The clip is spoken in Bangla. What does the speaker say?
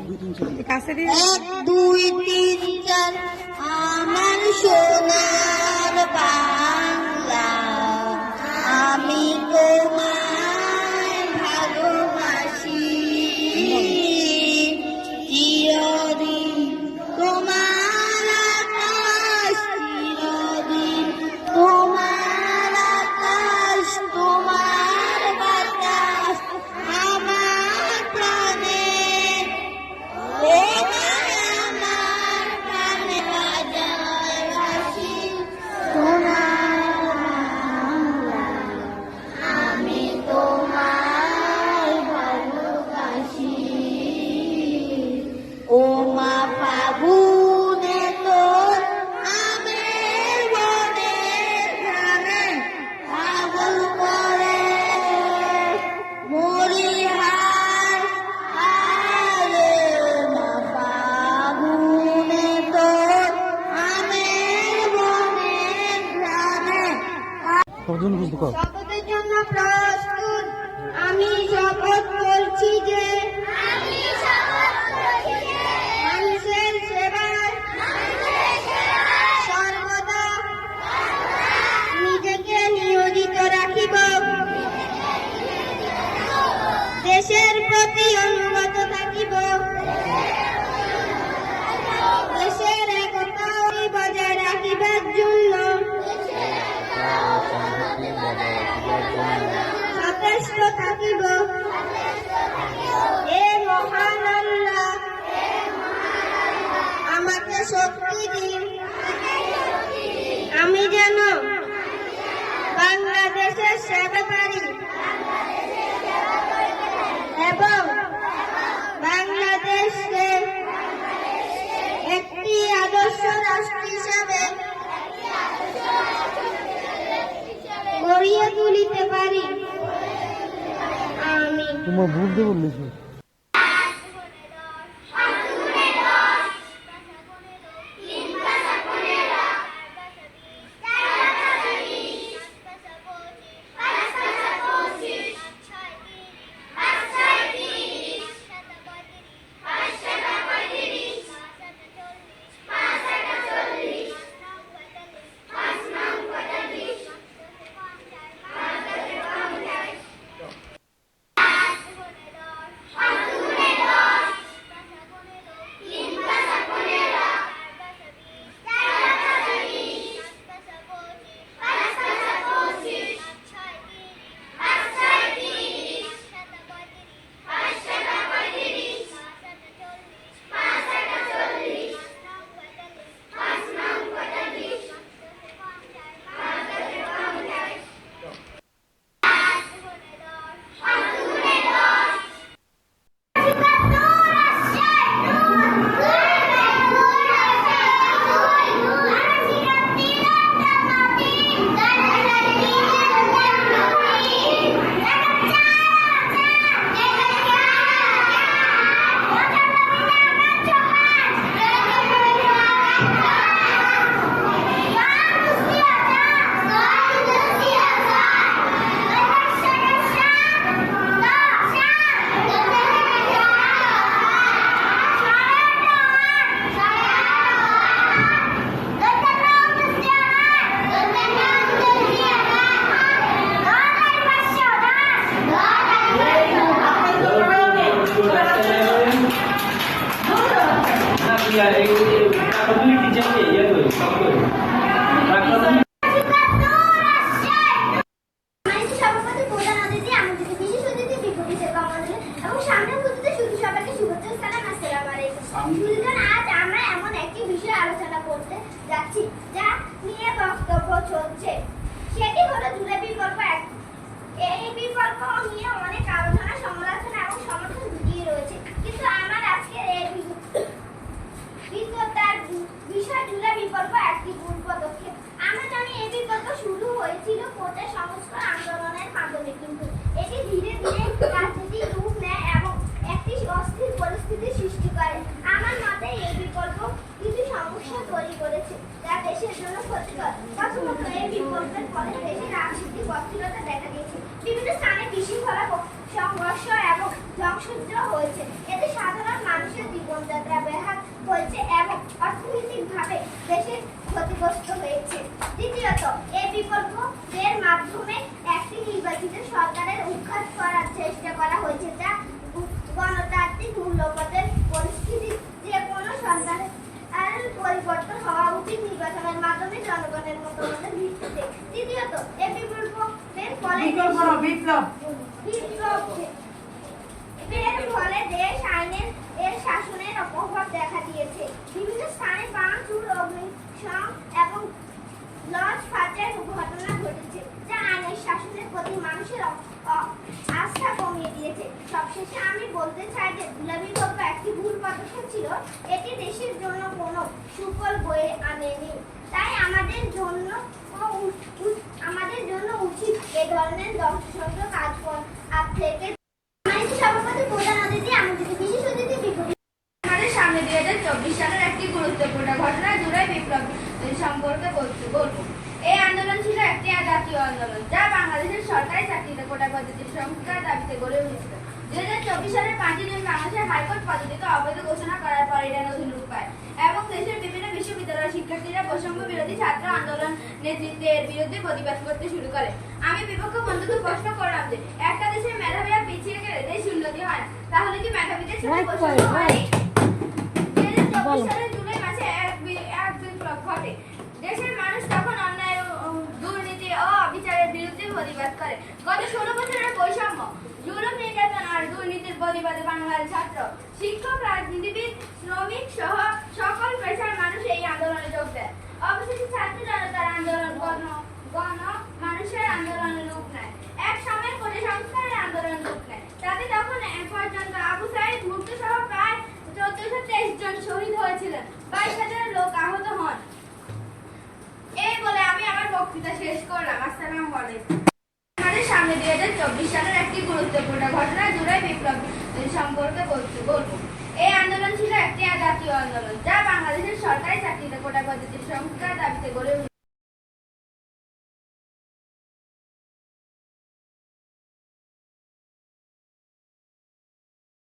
এক দুই তিন চার আমার সোনার বাংলা, আমি তোমায় ভালোবাসি চিরদিন, তোমার আকাশ চিরদিন, তোমার আকাশ তোমার বাতাস আমার প্রাণে, আমার প্রাণে বাজায় বাঁশি সোনার বাংলা, আমি তোমায় ভালোবাসি। ও মা ফাগুনে তোর আমের বনের ঘ্রাণে পাগল করে মরিহার, আরে মা ফাগুনে তোর আমের বনের ঘ্রাণে। শপথের জন্য প্রস্তুত। আমি শপথ করছি যে মানুষের সেবায় সর্বদা নিজেকে নিয়োজিত রাখিব, দেশের প্রতি অনুগত থাকিব, দেশের একতা বজায় রাখিবার জন্য সচেষ্ট থাকিব। এ মহান আল্লাহ আমাকে শক্তি দিন, আমি যেন বাংলাদেশের সেবা করি এবং বাংলাদেশকে একটি আদর্শ রাষ্ট্র হিসাবে গড়িয়ে তুলিতে পারি। আমি তোমার বুঝতে বললেছি। আজ আমরা এমন একটি বিষয়ে আলোচনা করতে যাচ্ছি যা নিয়ে বক্তব্য চলছে, সেটি হলো জুলাই বিকল্প। এই বিকল্প নিয়ে অনেক আলোচনা, সমালোচনা এবং সমর্থন দুটিই রয়েছে, কিন্তু আমার আজকের এই বিষয় জুলাই বিকল্প একটি ভুল পদক্ষেপ। আমরা জানি এই বিকল্প শুরু হয়েছিল কোটা সংস্কার আন্দোলনের মাধ্যমে, কিন্তু এটি ধীরে ধীরে রাজনীতিক রূপ নেয় এবং একটি অস্থির পরিস্থিতি সৃষ্টি করে। আমার মতে এই বিকল্প কিছু সমস্যা তৈরি করেছে যা দেশের জন্য ক্ষতিকর। প্রথমত, এই বিকল্পের ফলে দেশের রাজনৈতিক অস্থিরতা দেখা দিয়েছে। বিভিন্ন স্থানে বিশৃঙ্খলা, সংঘর্ষ এবং ধ্বংসযজ্ঞ হয়েছে। এতে সাধারণ মানুষের জীবনযাত্রা ব্যাহত হয়েছে এবং অর্থনৈতিকভাবে দেশের ক্ষতিগ্রস্ত হয়েছে। দ্বিতীয়ত, এই বিকল্পের মাধ্যমে একটি নির্বাচিত সরকারের উৎখাত করার চেষ্টা করা হয়েছে, যা গণতান্ত্রিক মূল্যবোধের পরিস্থিতি। যে কোনো সরকারের পরিবর্তন হওয়া উচিত নির্বাচনের মাধ্যমে জনগণের মতামতের ভিত্তিতে। তৃতীয়ত, এই বিপ্লবের ফলে এর ফলে দেশ আইনের শাসনের অভাব দেখা দিয়েছে। বিভিন্ন স্থানে ভাঙচুর, অগ্নিসংযোগ এবং লঞ্চঘাটের ঘটনা ঘটেছে, যা আইনের শাসনের প্রতি মানুষের আস্থা কমিয়ে দিয়েছে। সবশেষে আমি বলতে চাই যে জুলাই বিপ্লব একটি ভুল পদক্ষেপ ছিল। এটি দেশের জন্য কোনো সুফল বয়ে আনেনি। তাই আমাদের জন্য উচিত এ ধরনের ধ্বংসযজ্ঞ কাজ থেকে সভাপতি প্রধান অতিথি, আমন্ত্রিত বিশেষ অতিথি, আমাদের সামনে 2024 সালের একটি গুরুত্বপূর্ণ ঘটনা জুলাই বিপ্লব সম্পর্কে বলবো। এই আন্দোলন ছিল একটি জাতীয় আন্দোলন, যা বাংলাদেশের সরকারি চাকরিতে কোটা পদ্ধতির সংস্কার দাবিতে গড়ে উঠেছিল। 2024 সালের 5 জুন বাংলাদেশের হাইকোর্ট পদ্ধতিকে অবৈধ ঘোষণা করার পর এটা নতুন রূপ পায় এবং দেশের বিভিন্ন বিশ্ববিদ্যালয়ের শিক্ষার্থীরা বৈষম্য বিরোধী ছাত্র আন্দোলন নেতৃত্বের বিরুদ্ধে প্রতিবাদ করতে শুরু করে। আমি বিপক্ষ বন্ধুকে প্রশ্ন করলাম যে একটা দেশের মেধাবীরা পিছিয়ে গেলে দেশ উন্নতি হয় না, তাহলে কি মেধাবীদের সাথে বৈষম্য হয়? 2024 সালের জুলাই মাসে এক বিপ্লব ঘটে। দেশের মানুষ তখন অন্যায়, দুর্নীতি ও অবিচারের বিরুদ্ধে প্রতিবাদ করে। গত 16 বছরের বৈষম্য, জুলুম, নির্যাতন আর দুর্নীতির প্রতিবাদে বাংলার ছাত্র, শিক্ষক, রাজনীতিবিদ, শ্রমিক সহ সকল পেশার মানুষ এই আন্দোলনে যোগ দেয়। অবশেষে ছাত্র জনতার আন্দোলন মানুষের আন্দোলনের রূপ নেয়, এক সময়ের কোটা সংস্কারের আন্দোলন রূপ নেয়। তাতে তখন পর্যন্ত আবু সাঈদ মুক্ত সহ প্রায় 1423 জন শহীদ হয়েছিলেন, 22,000 লোক আহত হন। এই বলে আমি আমার বক্তৃতা শেষ করলাম। আসসালামু আলাইকুম। আমাদের সামনে 2024 সালের একটি গুরুত্বপূর্ণ ঘটনা জুলাই বিপ্লব সম্পর্কে বলবো। এই আন্দোলন ছিল একটি জাতীয় আন্দোলন, যা বাংলাদেশের সরকারি চাকরিতে কোটা পদ্ধতির সংস্কার দাবিতে গড়ে